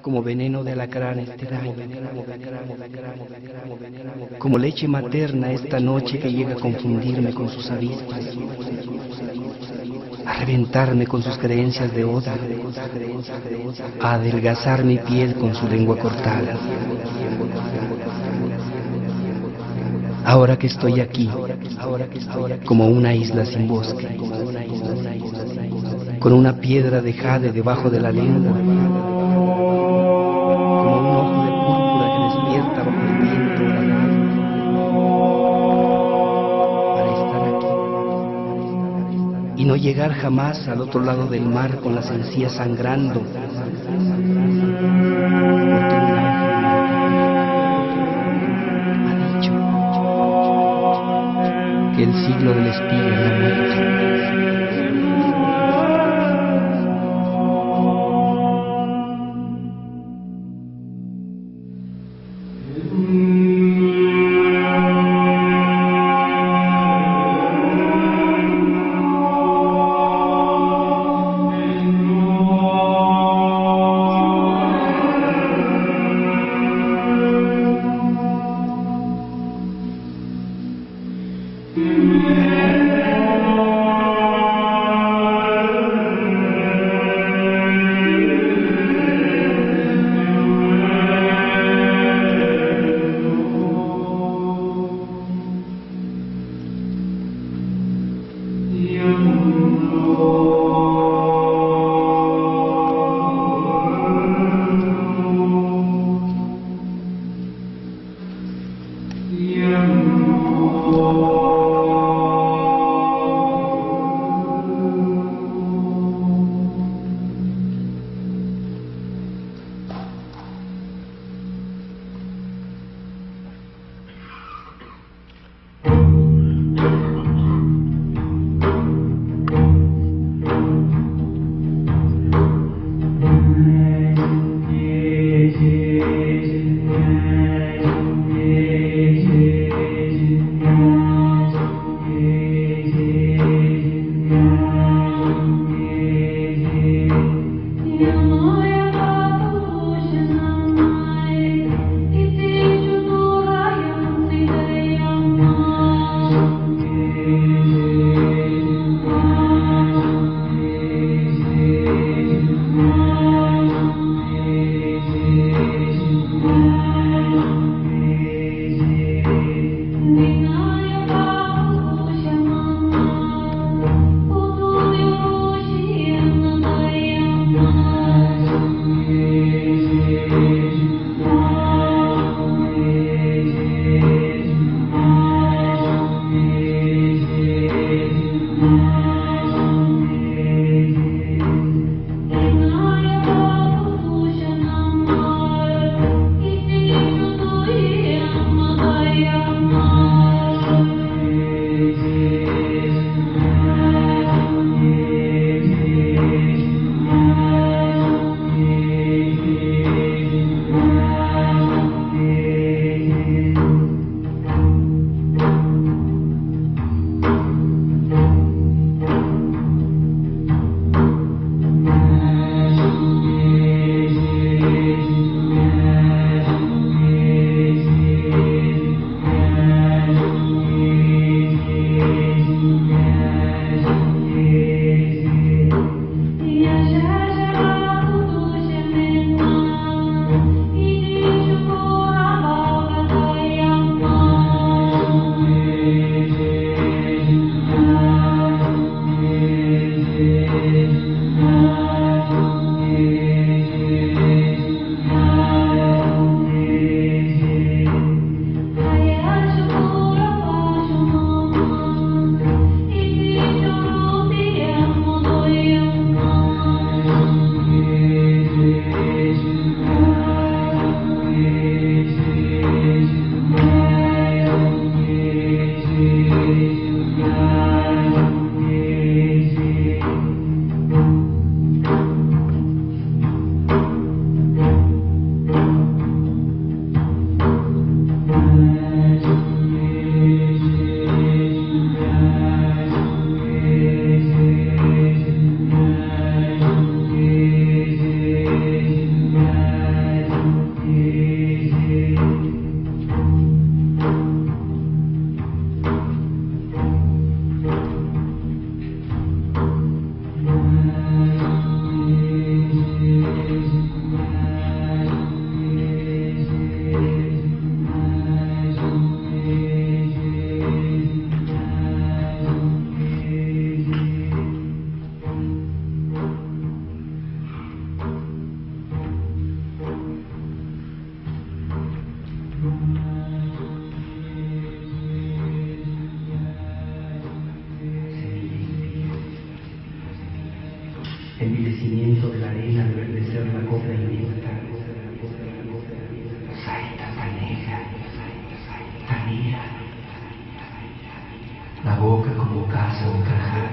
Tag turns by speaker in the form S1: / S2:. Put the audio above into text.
S1: como veneno de alacrán este daño, como leche materna esta noche que llega a confundirme con sus avispas, a reventarme con sus creencias de odio, a adelgazar mi piel con su lengua cortada. Ahora que estoy aquí, como una isla sin bosque, con una piedra de jade debajo de la lengua, como un ojo de púrpura que despierta bajo el viento helado, para estar aquí y no llegar jamás al otro lado del mar con las encías sangrando, porque un ángel ha dicho que el siglo del espía no ha muerto.
S2: Saita Taneja, Tania, la boca como casa o caja.